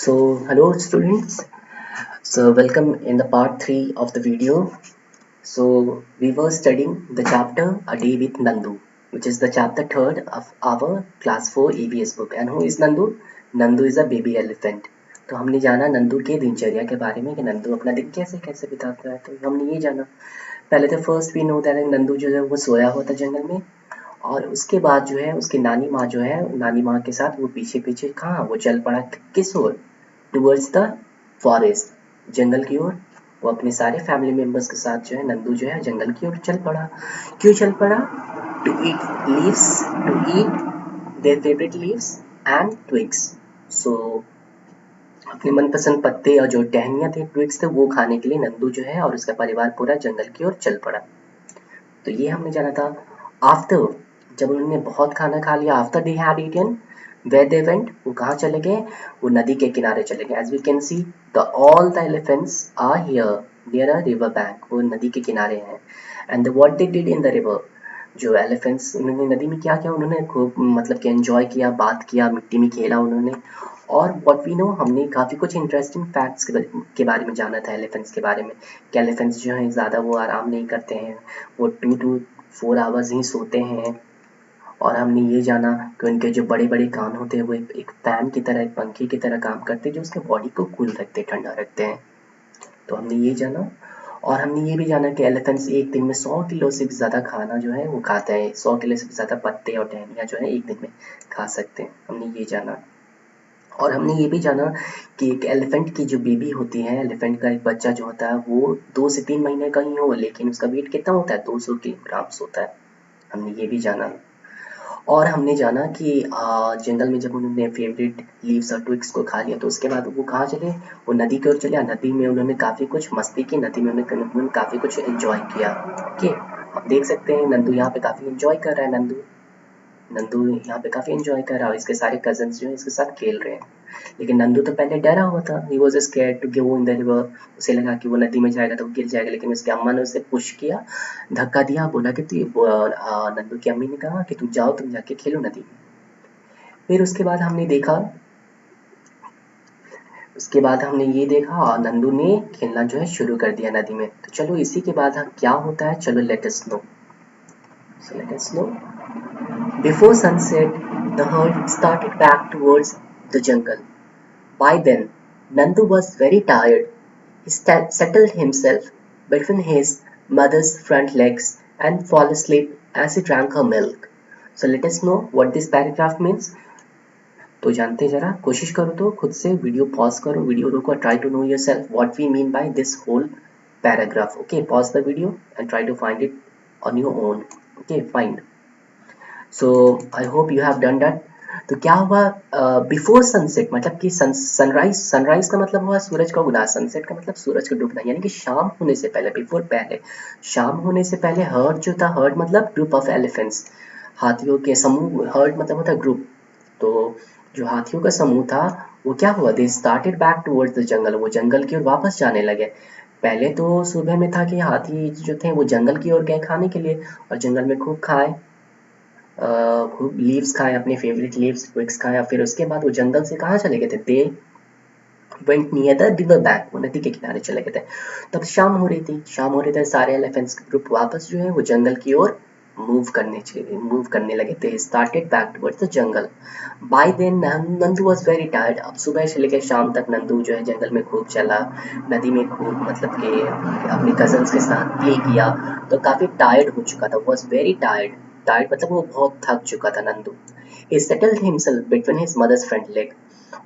So, hello students. So, welcome in the part 3 of the video. So, we were studying the chapter A Day with Nandu, which is the chapter 3rd of our class 4 EVS book. And who is Nandu? Nandu is a baby elephant. तो हमने जाना नंदू के दिनचर्या के बारे में कि नंदू अपना दिन कैसे कैसे बिताता है। तो हमने ये जाना पहले तो first we know that Nandu जो है वो सोया होता जंगल में। और उसके बाद जो है उसकी नानी माँ जो है नानी माँ के साथ वो पीछे पीछे कहाँ वो चल पड़ा किस ओर टूवर्ड्स द फॉरेस्ट जंगल की ओर। वो अपने सारे फैमिली मेंबर्स के साथ जो है नंदू जो है जंगल की ओर चल पड़ा। क्यों चल पड़ा? To eat leaves, to eat their favourite leaves and twigs. So अपने मनपसंद पत्ते और जो टहनियाँ थे ट्विग्स थे वो खाने के लिए नंदू जो है और उसका परिवार पूरा जंगल की ओर चल पड़ा। तो ये हमने जाना था। आफ्टर जब उन्होंने बहुत खाना खा लिया after they had eaten where they went वो कहाँ चले गए? वो नदी के किनारे चले गए। As we can see the all the elephants are here near a river bank. वो नदी के किनारे हैं। And what they did in the river, जो एलिफेंट्स उन्होंने नदी में क्या किया उन्होंने खूब मतलब कि एंजॉय किया, बात किया, मिट्टी में खेला उन्होंने। और व्हाट वी नो हमने काफ़ी कुछ इंटरेस्टिंग फैक्ट्स के बारे में जाना था एलिफेंट्स के बारे में कि एलिफेंट्स जो हैं ज़्यादा वो आराम नहीं करते हैं, वो 2 to 4 आवर्स ही सोते हैं। और हमने ये जाना कि उनके जो बड़े बड़े कान होते हैं वो एक फैन की तरह एक पंखे की तरह काम करते हैं जो उसके बॉडी को कूल रखते हैं, ठंडा रखते हैं। तो हमने ये जाना। और हमने ये भी जाना कि एलिफेंट्स एक दिन में 100 किलो से भी ज़्यादा खाना जो है वो खाता है। 100 किलो से भी ज़्यादा पत्ते और टहनियाँ जो है एक दिन में खा सकते हैं। हमने ये जाना। और हमने ये भी जाना कि एक एलिफेंट की जो बेबी होती है, एलिफेंट का एक बच्चा जो होता है वो 2 से 3 महीने का ही हो लेकिन उसका वेट कितना होता है? 200 किलोग्राम्स होता है। हमने ये भी जाना। और हमने जाना कि जंगल में जब उन्होंने फेवरेट लीव्स और ट्विग्स को खा लिया तो उसके बाद वो कहाँ चले? वो नदी की ओर चले। नदी में उन्होंने काफ़ी कुछ मस्ती की, नदी में उन्होंने काफ़ी कुछ एंजॉय किया। ओके, आप देख सकते हैं नंदू यहाँ पे काफ़ी एंजॉय कर रहा है। नंदू नंदू यहाँ पे काफ़ी एंजॉय कर रहा है। इसके सारे कजन्स जो है इसके साथ खेल रहे हैं। लेकिन नंदू तो पहले डरा हुआ था। He was scared to go in the river. उसे लगा कि वो नदी में जाएगा तो वो गिर जाएगा, लेकिन उसकी अम्मा ने उसे पुश किया, धक्का दिया, बोला कि नंदू की अम्मी ने कहा कि तुम जाओ, तुम जाके खेलो नदी में। फिर उसके बाद हमने ये देखा और नंदू ने खेलना जो है शुरू कर दिया नदी में। तो चलो इसी के बाद क्या होता है चलो late us no. So let us no. Before sunset the herd started back towards the jungle. By then, Nandu was very tired. He settled himself between his mother's front legs and fell asleep as he drank her milk. So let us know what this paragraph means. तो जानते जरा कोशिश करो तो खुद से video pause करो, video रोको, try to know yourself what we mean by this whole paragraph. Okay, pause the video and try to find it on your own. Okay, fine. So I hope you have done that. तो क्या हुआ? Before sunset मतलब कि sunrise, sunrise का मतलब हुआ सूरज का उगना, sunset का मतलब सूरज का डूबना, यानी कि शाम होने से पहले, बिफोर पहले, शाम होने से पहले हर्ड जो था, हर्ड मतलब ग्रुप ऑफ एलिफेंट्स, हाथियों के समूह। हर्ड मतलब होता है ग्रुप। तो जो हाथियों का समूह था वो क्या हुआ? They started back towards the जंगल। वो जंगल की ओर वापस जाने लगे। पहले तो सुबह में था कि हाथी जो थे वो जंगल की ओर गए खाने के लिए और जंगल में खूब खाए, खूब लीव्स खाए, अपने फेवरेट लीव्स ट्विग्स खाए। और फिर उसके बाद वो जंगल से कहाँ चले गए थे? They went near the river bank. वो नदी के किनारे चले गए थे। तब शाम हो रही थी, शाम हो रही थी, सारे एलिफेंट्स का ग्रुप वापस जो है वो जंगल की ओर मूव करने लगे थे। Started back towards the jungle. By then Nandu was very tired. अब सुबह से लेकर शाम तक नंदू जो है जंगल में खूब चला, नदी में खूब मतलब कि अपने कजन्स के साथ प्ले किया। तो काफी टायर्ड हो चुका था, वॉज वेरी टायर्ड। टायर्ड मतलब वो बहुत थक चुका था Nandu. he settled himself between his mother's front leg.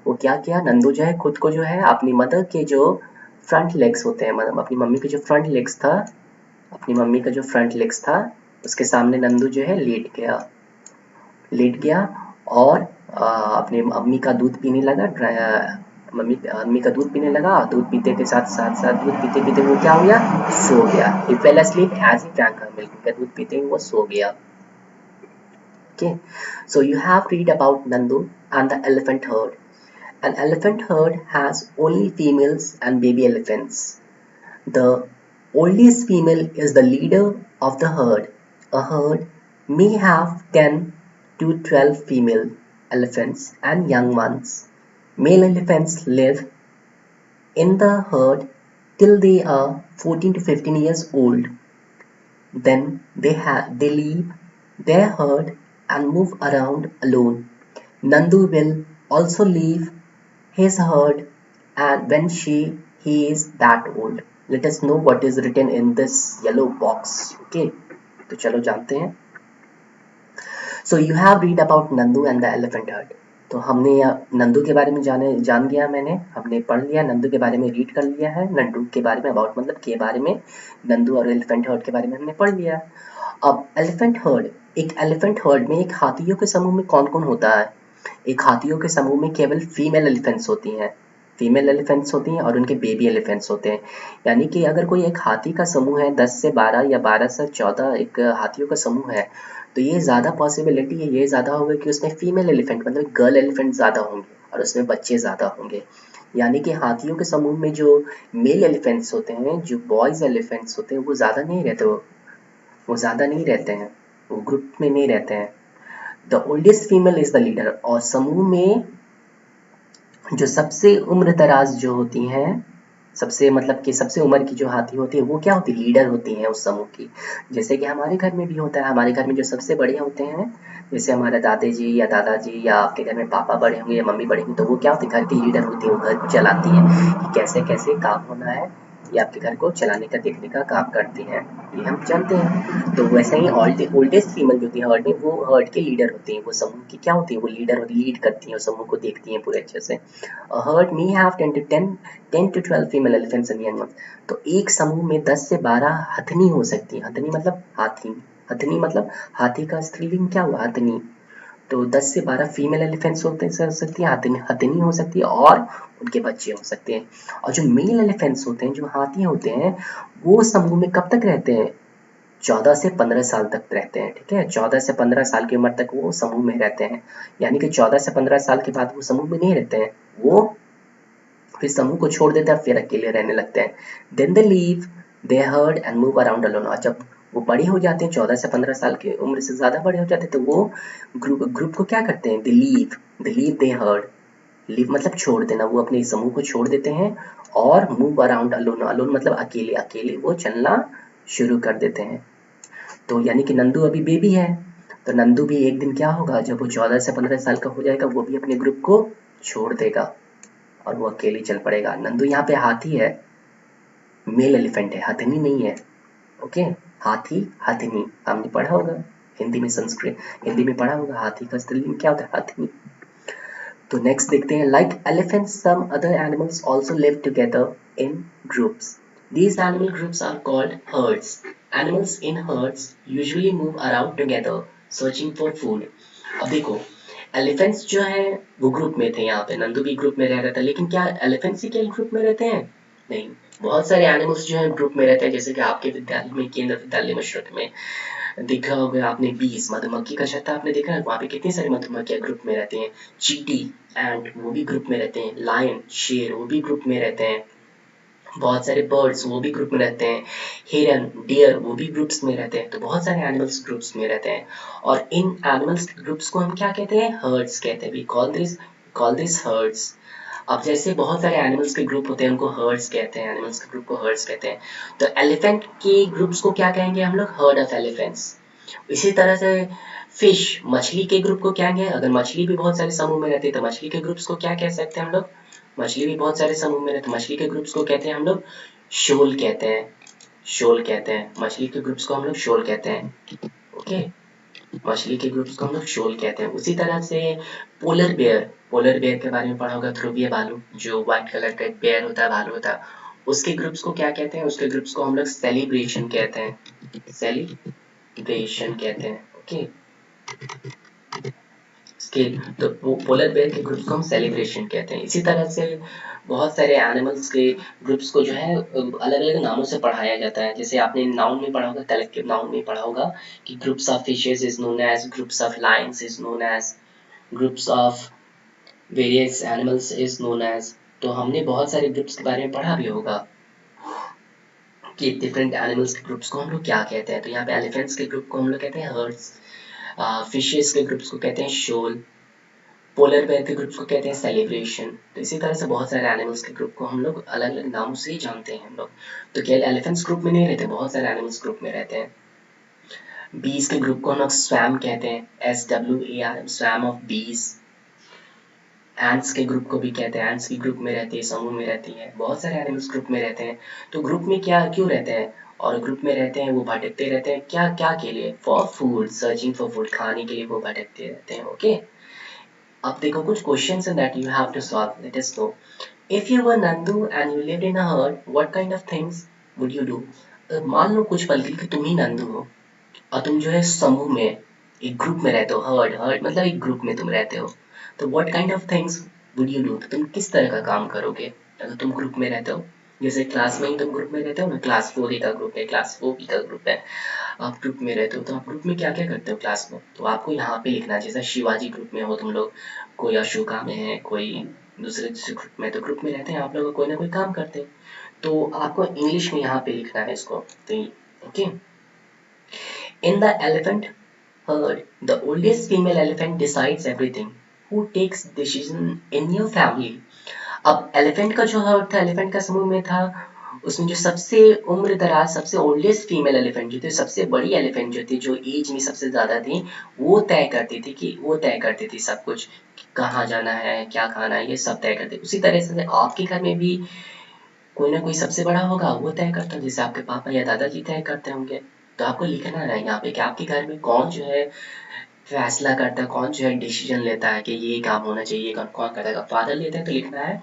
वो क्या किया? नंदू जो है खुद को जो है अपनी मदर के जो फ्रंट लेग्स होते हैं, मतलब अपनी मम्मी के जो फ्रंट लेग्स था, अपनी मम्मी का जो फ्रंट लेग्स था उसके सामने नंदू जो है लेट गया और अपने मम्मी का दूध पीने लगा। मम्मी का दूध पीने लगा। दूध पीते के साथ साथ साथ दूध पीते पीते वो क्या हो गया? सो गया। He fell asleep as he drank her milk. उनका दूध पीते ही वो सो गया। Okay, so you have read about Nandu and the elephant herd. An elephant herd has only females and baby elephants. The oldest female is the leader of the herd. A herd may have 10 to 12 female elephants and young ones. Male elephants live in the herd till they are 14 to 15 years old. Then they leave their herd and move around alone. Nandu will also leave his herd and when he is that old. Let us know what is written in this yellow box. Okay, तो चलो जानते हैं. So you have read about Nandu and the elephant herd. तो हमने नंदू के बारे में जान गया. हमने पढ़ लिया, नंदू के बारे में रीड कर लिया है, नंदू के बारे में अबाउट मतलब के बारे में, नंदू और एलिफेंट हर्ड के बारे में हमने पढ़ लिया. अब एलिफेंट हर्ड, एक एलिफेंट हर्ड में एक हाथियों के समूह में कौन कौन होता है? एक हाथियों के समूह में केवल फीमेल एलिफेंट्स होती हैं. फीमेल एलिफेंट्स होती हैं और उनके बेबी एलिफेंट्स होते हैं. यानी कि अगर कोई एक हाथी का समूह है 10 से 12 या 12 से 14 एक हाथियों का समूह है, तो ये ज़्यादा पॉसिबिलिटी है, ये ज़्यादा होगा कि उसमें फीमेल एलिफेंट मतलब गर्ल एलिफेंट ज़्यादा होंगे और उसमें बच्चे ज़्यादा होंगे. यानी कि हाथियों के समूह में जो मेल एलिफेंट्स होते हैं, जो बॉयज एलिफेंट्स होते हैं, वो ज़्यादा नहीं रहते. वो ज़्यादा नहीं रहते हैं, वो ग्रुप में नहीं रहते हैं. The oldest female is the leader. और समूह में जो सबसे उम्र दराज जो होती हैं, सबसे मतलब कि सबसे उम्र की जो हाथी होती है, वो क्या होती है? लीडर होती हैं उस समूह की. जैसे कि हमारे घर में भी होता है. हमारे घर में जो सबसे बड़े होते हैं, जैसे हमारे दादाजी या दादाजी या आपके घर में पापा बड़े होंगे या मम्मी बड़े होंगे, तो वो क्या होते हैं? घर की लीडर होती है. वो घर को चलाती हैं कि कैसे कैसे काम होना है, ये आपके घर को चलाने का देखने का काम करती हैं. ये हम जानते हैं. तो वैसे ही ओल्डेस्ट फीमेल जो होती है हर्ड में, वो हर्ड के लीडर होती हैं. वो समूह की क्या होती है? वो लीड करती हैं, समूह को देखती हैं पूरे अच्छे से. हर्ड में have 10 to 12 female elephants and young ones. तो एक समूह में 10 से 12 हथनी हो सकती है. हथनी मतलब हाथी. हथनी मतलब हाथी का स्त्रीलिंग क्या हुआ? हथनी. तो 10 से 12 फीमेल एलिफेंट्स होते हो सकती है, हथिनी हो सकती है और उनके बच्चे हो सकते हैं. और जो मेल एलिफेंट्स होते हैं, जो हाथी होते हैं, वो समूह में कब तक रहते हैं? 14 से 15 साल तक रहते हैं. ठीक है, 14 से 15 साल की उम्र तक वो समूह में रहते हैं. यानी कि 14 से 15 साल के बाद वो समूह में नहीं रहते हैं, वो फिर समूह को छोड़ देते हैं, फिर अकेले रहने लगते हैं. Then they leave the herd and move around alone. और जब वो बड़े हो जाते हैं, 14 से 15 साल की उम्र से ज़्यादा बड़े हो जाते हैं, तो वो ग्रुप को क्या करते हैं? दे लीव दे हर्ड. लीव मतलब छोड़ देना. वो अपने समूह को छोड़ देते हैं और मूव अराउंड अलोन. अलोन मतलब अकेले अकेले वो चलना शुरू कर देते हैं. तो यानी कि नंदू अभी बेबी है, तो नंदू भी एक दिन क्या होगा, जब वो 14 से 15 साल का हो जाएगा, वो भी अपने ग्रुप को छोड़ देगा और वो अकेले चल पड़ेगा. नंदू यहाँ पे हाथी है, मेल एलिफेंट है, हथिनी नहीं है. ओके, हाथी हथिनी हमने पढ़ा होगा हिंदी में, संस्कृत हिंदी में पढ़ा होगा. हाथी का स्त्रीलिंग क्या होता है? हथिनी. तो नेक्स्ट देखते हैं. Like elephants some other animals also live together in groups. These animal groups are called herds. Animals in herds usually move around together searching for food. अब देखो, एलिफेंट्स जो है वो ग्रुप में थे. यहाँ पे नंदू भी ग्रुप में रह रहा था, लेकिन क्या एलिफेंट्स ही केवल ग्रुप में रहते हैं? नहीं, बहुत सारे एनिमल्स जो है ग्रुप में रहते हैं. जैसे कि आपके विद्यालय में, केंद्र विद्यालय मशरक में देखा होगा आपने, 20 मधुमक्खी का छत्ता आपने देखा है. वहाँ पे कितनी सारी मधुमक्खियाँ ग्रुप में रहती हैं. चींटी एंड वो भी ग्रुप में रहते हैं. लायन शेर वो भी ग्रुप में रहते हैं. बहुत सारे बर्ड्स वो भी ग्रुप में रहते हैं. हिरन डियर वो भी ग्रुप्स में रहते हैं. तो बहुत सारे एनिमल्स ग्रुप्स में रहते हैं. और इन एनिमल्स ग्रुप्स को हम क्या कहते हैं? हर्ड्स कहते हैं. We call this herds. अब जैसे बहुत सारे एनिमल्स के ग्रुप होते हैं, उनको हर्ड्स कहते हैं. एनिमल्स के ग्रुप को हर्ड्स कहते हैं. तो एलिफेंट के ग्रुप्स को क्या कहेंगे हम लोग? Heard of elephants. इसी तरह से फिश मछली के ग्रुप को क्या कहेंगे? अगर मछली भी बहुत सारे समूह में रहती है, तो मछली के ग्रुप्स को क्या कह सकते हैं हम लोग? मछली भी बहुत सारे समूह में रहते हैं, मछली के ग्रुप्स को कहते हैं हम लोग शोल कहते हैं. शोल कहते हैं मछली के ग्रुप्स को, हम लोग शोल कहते हैं. ओके, मछली के ग्रुप्स को हम लोग शोल कहते हैं. उसी तरह से पोलर बेयर के बारे में पढ़ा होगा. ध्रुवीय भालू, जो व्हाइट कलर का एक बेयर होता है, भालू होता है, उसके ग्रुप्स को क्या कहते हैं? उसके ग्रुप्स को हम लोग सेलिब्रेशन कहते हैं. सेलिब्रेशन कहते हैं. ओके, तो पोलर बेयर के ग्रुप्स को हम सेलिब्रेशन कहते हैं. इसी तरह से बहुत सारे एनिमल्स के ग्रुप्स को जो है अलग अलग नामों से पढ़ाया जाता है. जैसे आपने नाउन में पढ़ा होगा, कलेक्टिव नाउन में पढ़ा होगा कि groups of fishes is known as, groups of lions is known as, groups of various animals is known as. तो हमने बहुत सारे ग्रुप्स के बारे में पढ़ा भी होगा कि डिफरेंट एनिमल्स के ग्रुप्स को हम लोग क्या कहते हैं. तो यहाँ पे एलिफेंट्स के ग्रुप को हम लोग कहते हैं हर्ड्स. फिशेस के ग्रुप्स को कहते हैं शोल. पोलर बेयर के ग्रुप को कहते हैं सेलिब्रेशन। तो इसी तरह से बहुत सारे एनिमल्स के ग्रुप को हम लोग अलग अलग नामों से ही जानते हैं हम लोग। तो केवल एलिफेंट्स ग्रुप में नहीं रहते, बहुत सारे एनिमल्स ग्रुप में रहते हैं। बीज के ग्रुप को हम लोग स्वैम कहते हैं, SWARM, स्वैम ऑफ बीज। एंट्स के ग्रुप को भी कहते हैं, एंट्स की ग्रुप में रहती है, समूह में रहती है। बहुत सारे एनिमल्स ग्रुप में रहते हैं। तो ग्रुप में क्या क्यों रहते हैं और ग्रुप में रहते हैं, वो भटकते रहते हैं क्या क्या के लिए, for food, searching for food, खाने के लिए वो भटकते रहते हैं। ओके, अब देखो कुछ क्वेश्चंस हैं that you have to solve. Let us know, if you were Nandu and you lived in a herd, what kind of things would you do. मान लो कुछ पल के लिए कि तुम ही नंदू हो और तुम जो है समूह में, एक ग्रुप में रहते हो। हर्ड, हर्ड मतलब एक ग्रुप में तुम रहते हो। तो what kind of things would you do, तो तुम किस तरह का काम करोगे अगर तुम ग्रुप में रहते हो। जैसे क्लास में ही तुम ग्रुप में रहते हो ना, क्लास 4 का ग्रुप है, क्लास 4 का ग्रुप है, आप ग्रुप में रहते हो। तो आप ग्रुप में क्या क्या करते हो क्लास में, तो आपको यहाँ पे लिखना है। जैसे शिवाजी ग्रुप में हो तुम लोग, कोई अशोका में है, कोई दूसरे दूसरे ग्रुप में, तो ग्रुप में रहते हैं आप लोग, कोई ना कोई काम करते हैं। तो आपको इंग्लिश में यहाँ पे लिखना है इसको। तो okay, in the elephant herd, the oldest female elephant decides everything. Who takes decision in your family? अब एलिफेंट का जो हर्ड था, एलिफेंट का समूह में था, उसमें जो सबसे उम्र दराज, सबसे ओल्डेस्ट फीमेल एलिफेंट जो थी, सबसे बड़ी एलिफेंट जो थी, जो एज में सबसे ज्यादा थी, वो तय करती थी कि वो तय करती थी सब कुछ, कहाँ जाना है, क्या खाना है, ये सब तय करती। उसी तरह से आपके घर में भी कोई ना कोई सबसे बड़ा होगा, वो तय करता है, जैसे आपके पापा या दादाजी तय करते होंगे। तो आपको लिखना है यहाँ पे कि आपके घर में कौन जो है फैसला करता है, कौन जो है डिसीजन लेता है कि ये काम होना चाहिए, कौन कौन करेगा। फादर लेते हैं तो लिखना है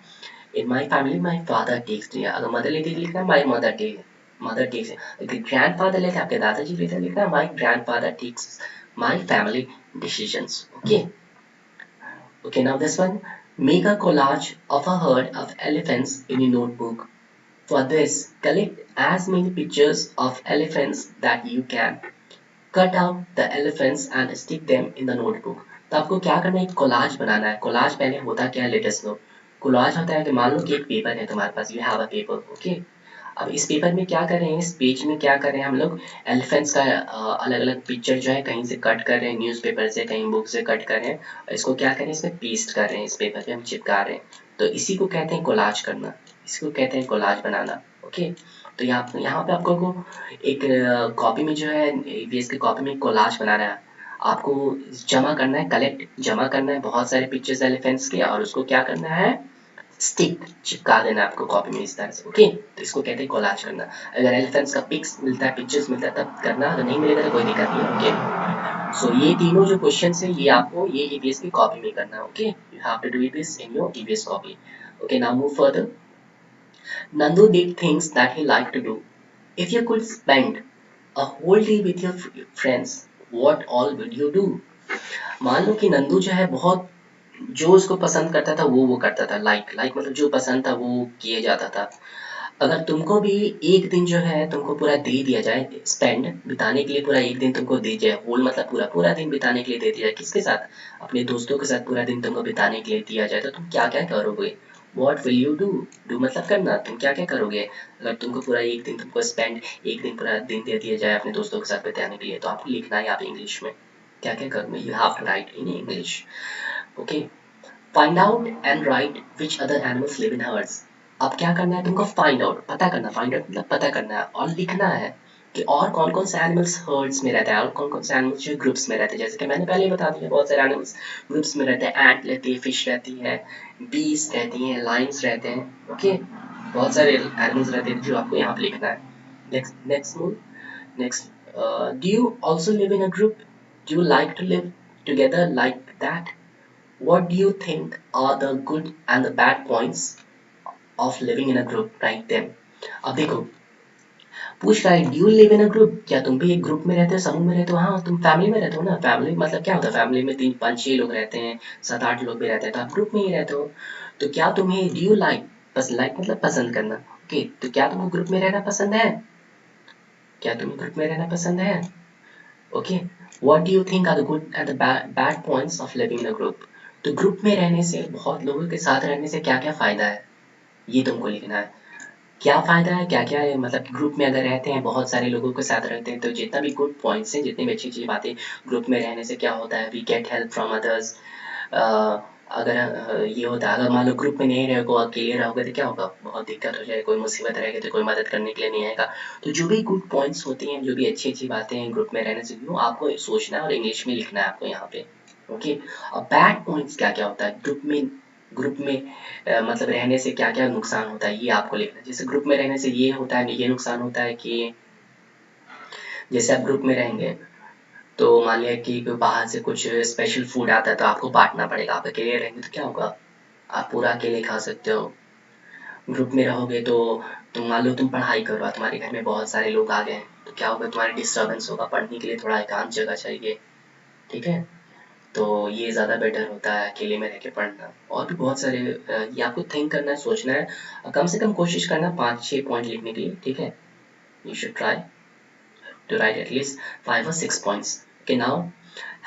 in my family my father takes. अगर मदर लेती है तो लिखना है माई मदर टेक्स। अगर ग्रैंड फादर लेते हैं, आपके दादाजी लेते हैं, लिखना है my grandfather takes my family decisions. Okay, okay, now this one, make a collage of a herd of elephants in a notebook. For this, collect as many pictures of elephants that you can. Cut out the elephants and stick them in the notebook. तो आपको क्या करना है, एक collage बनाना है। Collage पहले होता क्या है, लेट अस नो। कोलाज होता है कि मान लो कि एक पेपर है तुम्हारे पास, you have a paper, okay. अब इस पेपर में क्या कर रहे हैं, इस पेज में क्या कर रहे हैं हम लोग, एलिफेंट्स का अलग अलग पिक्चर जो है कहीं से कट कर रहे हैं, न्यूज़पेपर से, कहीं बुक से कट कर रहे हैं, इसको क्या करें, इसमें पेस्ट कर रहे हैं, इस पेपर पे हम चिपका रहे हैं। तो इसी को कहते हैं कोलाज करना, इसको कहते हैं कोलाज बनाना। ओके, तो यहाँ पे आपको को एक कॉपी में जो है, ईवीएस की कॉपी में कोलाज बनाना है। आपको जमा करना है, कलेक्ट जमा करना है बहुत सारे पिक्चर्स एलिफेंट्स के, और उसको क्या करना है, स्टिक चिपका देना आपको कॉपी में इस तरह से। ओके, तो इसको कहते हैं कोलाज करना। अगर एलिफेंट्स का पिक्स मिलता है, पिक्चर्स मिलता है तब करना, अगर नहीं मिलेगा तो कोई दिक्कत नहीं है। ओके, सो ये तीनों जो क्वेश्चन है ये आपको ये ईवीएस की कॉपी में करना है। Okay, you have to do this in your EVS copy. Okay, now move further. Nandu did things that he liked to do. If you could spend a whole day with your friends, what all would you do? मान लो कि नंदू जो है बहुत, जो उसको पसंद करता था वो करता था। लाइक मतलब जो पसंद था वो किए जाता था। अगर तुमको भी एक दिन जो है तुमको पूरा दे दिया जाए, स्पेंड बिताने के लिए पूरा एक दिन तुमको दे जाए, होल मतलब पूरा पूरा दिन बिताने के लिए दे दिया जाए, किसके साथ, अपने दोस्तों के साथ पूरा दिन तुमको बिताने के लिए दिया जाए, तो तुम क्या क्या करोगे, what will you do. Do मतलब करना, तुम क्या क्या करोगे अगर तुमको पूरा एक दिन, तुमको स्पेंड एक दिन पूरा दिन दे दिया जाए अपने दोस्तों के साथ बिताने के लिए, तो आपको लिखना है यहाँ पे इंग्लिश में क्या क्या करोगे, you have to write in English. Okay, find out and write which other animals live in herds. अब क्या करना है तुमको, फाइंड आउट, पता करना, फाइंड आउट मतलब पता करना है, और लिखना है कि और कौन कौन से एनिमल्स हर्ड्स में रहते हैं, और कौन कौन से एनिमल्स जो ग्रुप्स में रहते हैं। जैसे कि मैंने पहले ही बता दिया, बहुत सारे एनिमल्स ग्रुप्स में रहते हैं। एंट रहती है, फिश रहती है, बीस रहती हैं, लाइन्स रहते हैं। ओके, बहुत सारे एनिमल्स रहते हैं जो आपको यहाँ पे लिखना है। Next, do you also live in a group, do you like to live together like that. What do you think are the good and the bad points of living in a group? Write them. अब देखो, पूछ रहा है do you live in a group, क्या तुम भी एक group में रहते हो, समूह में रहते हो। हाँ, तुम फैमिली में रहते हो ना। फैमिली मतलब क्या होता है, फैमिली में 3 5 6 लोग रहते हैं, 7 8 लोग भी रहते हैं, तो आप ग्रुप में ही रहते हो। तो क्या तुम्हें डू यू लाइक, बस लाइक मतलब पसंद करना। ओके, तो क्या तुमको ग्रुप में रहना पसंद है, क्या तुम्हें ग्रुप में रहना पसंद है। Okay, what do you think are the good and the bad points of living in a group. तो ग्रुप में रहने से, बहुत लोगों के साथ रहने से क्या क्या फायदा है, ये तुमको लिखना है। क्या फायदा है, क्या क्या है, मतलब ग्रुप में अगर रहते हैं, बहुत सारे लोगों के साथ रहते हैं, तो जितना भी गुड पॉइंट्स हैं, जितनी भी अच्छी अच्छी बातें, ग्रुप में रहने से क्या होता है, we get help from others, अगर ये होता है, अगर मान लो ग्रुप में नहीं रहोगे, अकेले रहोगे तो क्या होगा, बहुत दिक्कत हो जाएगी, कोई मुसीबत रहेगी तो कोई मदद करने के लिए नहीं आएगा। तो जो भी गुड पॉइंट्स होती हैं, जो भी अच्छी अच्छी बातें हैं ग्रुप में रहने से, वो आपको सोचना है और इंग्लिश में लिखना है आपको यहाँ पे। ओके। और बैड पॉइंट्स क्या क्या होता है ग्रुप में मतलब रहने से क्या क्या नुकसान होता है, ये आपको लिखना है। जैसे ग्रुप में रहने से ये होता है, ये नुकसान होता है कि जैसे आप ग्रुप में रहेंगे तो मान लिया कि कोई बाहर से कुछ स्पेशल फूड आता है तो आपको बांटना पड़ेगा। आप अकेले रहेंगे तो क्या होगा, आप पूरा अकेले खा सकते हो। ग्रुप में रहोगे तो तुम मान लो तुम पढ़ाई कर रहे हो, तुम्हारे घर में बहुत सारे लोग आ गए हैं, तो क्या होगा, तुम्हारी डिस्टर्बेंस होगा, पढ़ने के लिए थोड़ा एकांत जगह चाहिए। ठीक है। तो ये ज़्यादा बेटर होता है अकेले में रह के पढ़ना। और भी बहुत सारे ये आपको थिंक करना है, सोचना है, कम से कम कोशिश करना 5-6 पॉइंट लिखने के लिए। ठीक है। You should try to write at least 5 or 6 points. Okay, now,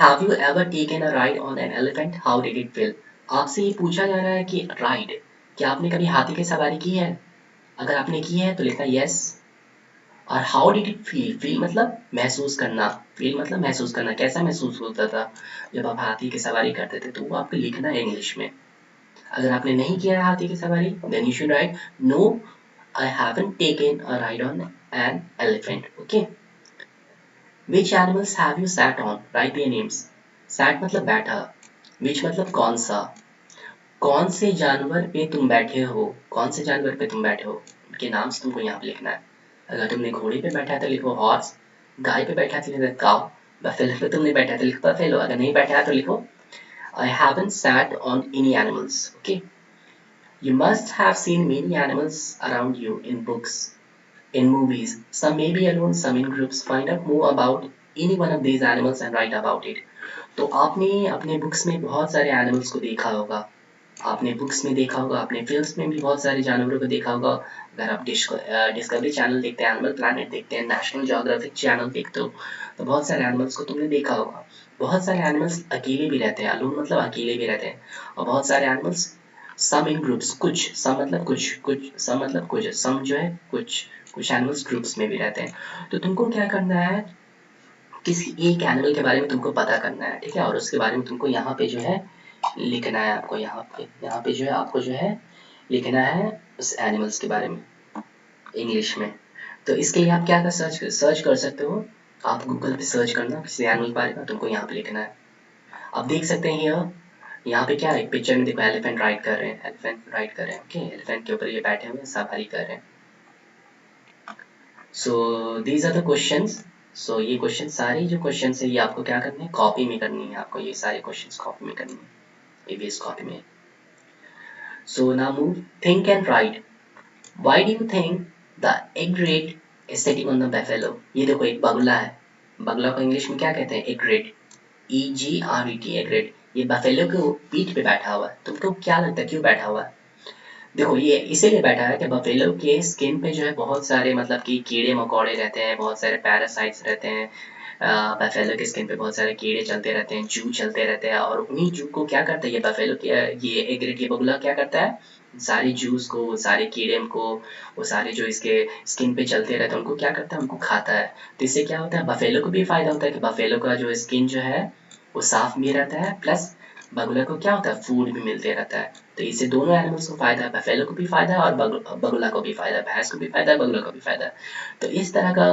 have you ever taken a ride on an elephant? How did it feel? आपसे ये पूछा जा रहा है कि राइड, क्या आपने कभी हाथी की सवारी की है? अगर आपने की है तो लिखना यस। और how did it feel, feel मतलब महसूस करना, फील मतलब महसूस करना, कैसा महसूस होता था जब आप हाथी की सवारी करते थे, तो वो आपको लिखना है इंग्लिश में। अगर आपने नहीं किया है हाथी की सवारी, then you should write no, I haven't taken a ride on an elephant. Okay. Which animals have you sat on? Write their names. Sat मतलब बैठा, which मतलब कौन सा, कौन से जानवर पे तुम बैठे हो, कौन से जानवर पे तुम बैठे हो, उनके नाम से तुमको यहाँ पे लिखना है। अगर तुमने घोड़े पे बैठा है तो लिखो हॉर्स, गाय पे बैठा है तो लिखो काउ, बफेलो पे तुमने बैठा है तो लिखो बफेलो, अगर नहीं बैठा है तो लिखो I haven't sat on any animals. Okay. You must have seen many animals around you in books, in movies. Some may be alone, some in groups. Find out more about any one of these animals and write about it. तो आपने अपने books में बहुत सारे animals को देखा होगा, आपने बुक्स में देखा होगा, आपने फिल्म्स में भी बहुत सारे जानवरों को देखा होगा। अगर आप डिस्कवरी चैनल देखते हैं, एनिमल प्लैनेट देखते हैं, नेशनल ज्योग्राफिक चैनल देखते हो, तो बहुत सारे एनिमल्स को तुमने देखा होगा। बहुत सारे एनिमल्स अकेले भी रहते हैं, अलोन मतलब अकेले भी रहते हैं। और बहुत सारे एनिमल्स सम इन ग्रुप्स, कुछ सम मतलब कुछ सम मतलब कुछ, सम जो है कुछ एनिमल्स ग्रुप्स में भी रहते हैं। तो तुमको क्या करना है, किसी एक एनिमल के बारे में तुमको पता करना है। ठीक है। और उसके बारे में तुमको यहाँ पे जो है लिखना है, आपको यहाँ पे जो है आपको जो है लिखना है उस एनिमल्स के बारे में इंग्लिश में। तो इसके लिए आप क्या कर सर्च कर सकते हो, आप गूगल पे सर्च करना किसी एनिमल के बारे में, तुमको यहाँ पे लिखना है। आप देख सकते हैं यहाँ पे क्या है, एक पिक्चर में देखो एलिफेंट राइड कर रहे हैं, एलिफेंट राइड कर रहे हैं। ओके। एलिफेंट के ऊपर ये बैठे हुए हैं, सवारी कर रहे हैं। So these are the questions. So ये क्वेश्चन, सारे जो क्वेश्चन है ये आपको क्या करने हैं, कॉपी में करनी है आपको, ये सारे क्वेश्चन कॉपी में करनी है, ईवीएस कॉपी में। So now move, think and right. Why do you think the एग्रेट is sitting on the buffalo? ये देखो एक बगुला है, बगुला को इंग्लिश में क्या कहते हैं, एग्रेट, EGRET, एग्रेट। ये बफेलो के पीठ पे बैठा हुआ है, तुमको क्या लगता है क्यों बैठा हुआ है? देखो ये इसीलिए बैठा है कि बफेलो के स्किन पे जो है बहुत सारे मतलब कि कीड़े मकोड़े रहते हैं, बहुत सारे पैरासाइट्स रहते हैं। बफेलो के स्किन पे बहुत सारे कीड़े चलते रहते हैं, जू चलते रहते हैं, और उन्हीं जू को क्या करता है ये बफेलो के, ये एग्रेट, ये बगुला क्या करता है, सारे जूस को, सारे कीड़े को, वो सारे जो इसके स्किन पे चलते रहते हैं उनको क्या करता है, उनको खाता है। तो इससे क्या होता है, बफेलो को भी फायदा होता है कि बफेलो का जो स्किन जो है वो साफ भी रहता है, प्लस बगुला को क्या होता है, फूड भी मिलते रहता है। तो इससे दोनों एनिमल्स को फायदा है, बफेलो को भी फायदा है और बगुला को भी फायदा है, भैंस को भी फायदा है, बगुला को भी फायदा है। तो इस तरह का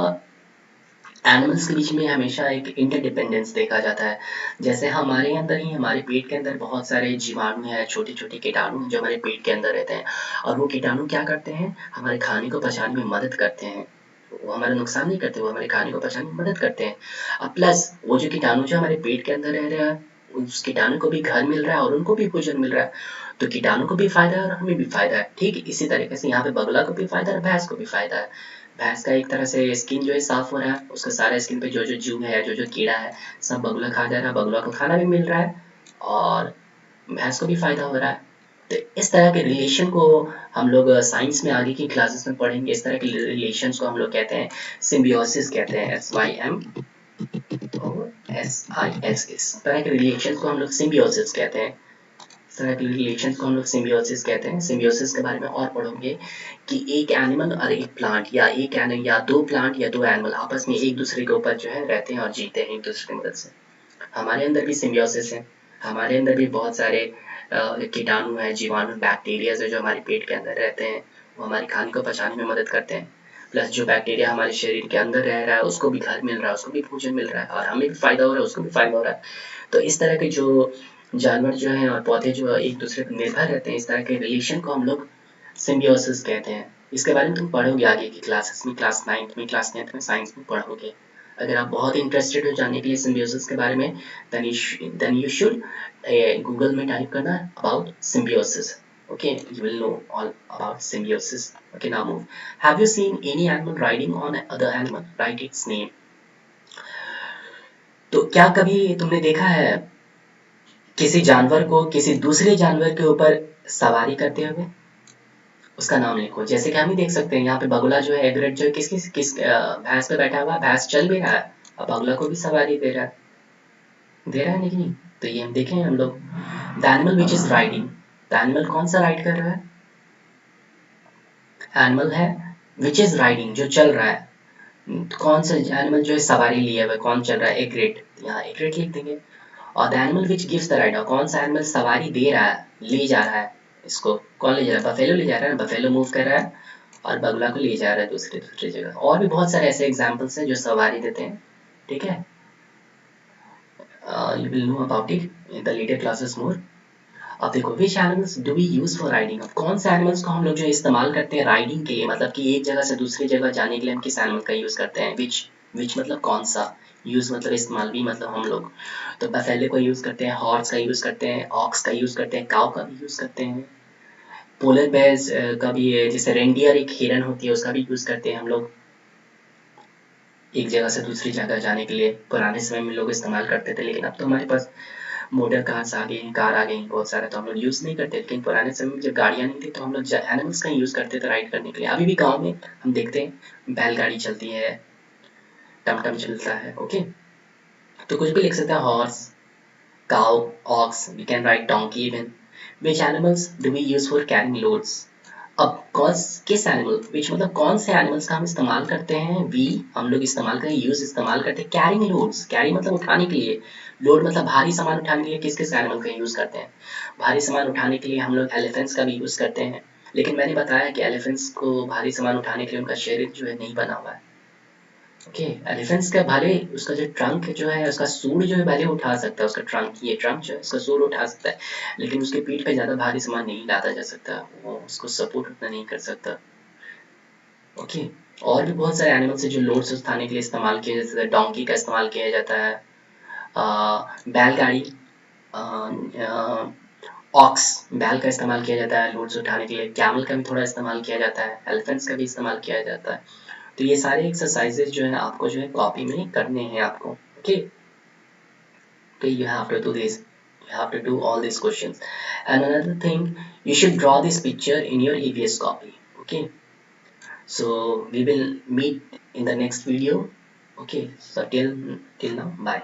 एनिमल्स के बीच में हमेशा एक इंटरडिपेंडेंस देखा जाता है। जैसे हमारे अंदर ही, हमारे पेट के अंदर बहुत सारे जीवाणु हैं, छोटे छोटे कीटाणु हैं जो हमारे पेट के अंदर रहते हैं, और वो कीटाणु क्या करते हैं, हमारे खाने को पचाने में मदद करते हैं। वो हमारा नुकसान नहीं करते, वो हमारे खाने को पचाने में मदद करते हैं। अब प्लस वो जो कीटाणु जो हमारे पेट के अंदर रह रहे हैं, उस कीटाणु को भी घर मिल रहा है और उनको भी भोजन मिल रहा है। तो कीटाणु को भी फायदा है और हमें भी फायदा है। ठीक इसी तरीके से यहाँ पे बगुला को भी फायदा है और भैंस को भी फायदा है। भैंस का एक तरह से स्किन जो है साफ हो रहा है, उसका सारा स्किन पे जो जो जू है, जो जो कीड़ा है, सब बगुला खा जा रहा है, बगुला को खाना भी मिल रहा है और भैंस को भी फायदा हो रहा है। तो इस तरह के रिलेशन को हम लोग साइंस में आगे की क्लासेस में पढ़ेंगे। इस तरह के रिलेशंस को हम लोग कहते हैं सिम्बियोसिस, कहते हैं SYMBIOSIS। इस तरह के रिलेशंस को हम लोग सिम्बियोसिस कहते हैं। इस तरह के रिलेशंस को हम लोग सिम्बियोसिस कहते हैं। सिम्बियोसिस के बारे में और पढ़ोगे कि एक एनिमल और एक प्लांट, या एक एनिमल या दो प्लांट या दो एनिमल आपस में एक दूसरे के ऊपर जो है रहते हैं और जीते हैं एक दूसरे की मदद से। हमारे अंदर भी सिम्बियोसिस है, हमारे अंदर भी बहुत सारे कीटाणु है, जीवाणु, बैक्टीरिया जो हमारे पेट के अंदर रहते हैं, वो हमारे खाने को पचाने में मदद करते हैं। प्लस जो बैक्टीरिया हमारे शरीर के अंदर रह रहा है उसको भी घर मिल रहा है, उसको भी भोजन मिल रहा है, और हमें भी फायदा हो रहा है, उसको भी फायदा हो रहा है। तो इस तरह के जो जानवर जो हैं और पौधे जो एक दूसरे पर निर्भर रहते हैं, इस तरह के रिलेशन को हम लोग सिम्बियोसिस कहते हैं। इसके बारे में तुम पढ़ोगे आगे की क्लासेस में, क्लास 9th में, क्लास 10th में साइंस में पढ़ोगे। अगर आप बहुत इंटरेस्टेड हो जानने के लिए सिम्बियोसिस के बारे में, then you should गूगल में टाइप करना about symbiosis. Okay, you will know all about symbiosis. Okay, now move. Have you seen any animal riding on other animal? Write its name. तो क्या कभी तुमने देखा है किसी जानवर को किसी दूसरे जानवर के ऊपर सवारी करते हुए? उसका नाम लिखो। जैसे कि हम ही देख सकते हैं यहाँ पे बगुला जो है, एग्रेट जो है, किस भैंस पे बैठा हुआ है, भैंस चल भी रहा है और बगुला को भी सवारी दे रहा है नहीं? तो ये हम देखें हम लोग, the animal which is riding, the animal कौन सा राइड कर रहा है? एनिमल है विच इज राइडिंग, जो चल रहा है। कौन सा एनिमल जो है सवारी लिए हुए, कौन चल रहा है? एग्रेट, यहाँ एग्रेट लिख देंगे। और the animal which gives the ride, कौन सा एनिमल सवारी दे रहा है, ले जा रहा है इसको? कौन ले जा रहा है? बफेलो ले जा रहा है, बफेलो मूव कर रहा है और बगुला को ले जा रहा है दूसरी जगह। और भी बहुत सारे ऐसे एग्जाम्पल्स हैं जो सवारी देते हैं, ठीक है। You will know about it in the later classes more. अब देखो, which animals do we use for riding, अब कौन से एनिमल्स को हम लोग जो इस्तेमाल करते हैं राइडिंग के लिए, मतलब कि एक जगह से दूसरी जगह जाने के लिए हम किस एनिमल का यूज करते हैं? विच मतलब कौन सा, यूज मतलब इस्तेमाल भी मतलब हम लोग तो बफेलो का यूज करते हैं, हॉर्स का यूज करते हैं, ऑक्स का यूज करते हैं, काउ का भी यूज करते हैं, पोलर बेयर्स का भी, जैसे रेंडियर एक हिरन होती है उसका भी यूज करते हैं हम लोग एक जगह से दूसरी जगह जाने के लिए। पुराने समय में लोग इस्तेमाल करते थे, लेकिन अब तो हमारे पास मोटर कार्स आ गई हैं, कार आ गई हैं बहुत सारे, तो हम लोग यूज़ नहीं करते। लेकिन पुराने समय में जब गाड़ियाँ नहीं थी तो हम लोग एनिमल्स का यूज़ करते थे राइड करने के लिए। अभी भी गाँव में हम देखते हैं बैलगाड़ी चलती है, टमटम चलता है। ओके, तो कुछ भी लिख सकते हैं, horse, cow, ox, we can ride donkey even. Which animals do we use for carrying loads, अब किस एनिमल, विच मतलब कौन से एनिमल्स का हम इस्तेमाल करते हैं, वी हम लोग इस्तेमाल करें, यूज इस्तेमाल करते हैं कैरिंग लोड्स, कैरी मतलब उठाने के लिए, लोड मतलब भारी सामान उठाने के लिए किस किस एनिमल का यूज करते हैं? भारी सामान उठाने के लिए हम लोग एलिफेंट्स का भी यूज करते हैं, लेकिन मैंने बताया कि एलिफेंट्स को भारी सामान उठाने के लिए उनका शरीर जो है नहीं बना हुआ है। ओके, एलिफेंट्स का भले उसका जो ट्रंक जो है, उसका सूंड जो है भले उठा सकता है, उसका ट्रंक, ये ट्रंक जो है उसका सूंड उठा सकता है, लेकिन उसके पीठ पे ज्यादा भारी सामान नहीं लादा जा सकता, वो उसको सपोर्ट उतना नहीं कर सकता। ओके, और भी बहुत सारे एनिमल्स हैं जो लोड्स उठाने के लिए इस्तेमाल किए, जैसे डोंकी का इस्तेमाल किया जाता है, बैलगाड़ी, ऑक्स, बैल का इस्तेमाल किया जाता है लोड्स उठाने के लिए, कैमल का भी थोड़ा इस्तेमाल किया जाता है, एलिफेंट्स का भी इस्तेमाल किया जाता है। तो ये सारे एक्सरसाइजेज जो है आपको जो है कॉपी में करने हैं आपको। ओके, तो you have to do this, you have to do all these questions. And another thing, you should draw this picture in your EVS copy. Okay, so we will meet in the next video. Okay, so till now, bye.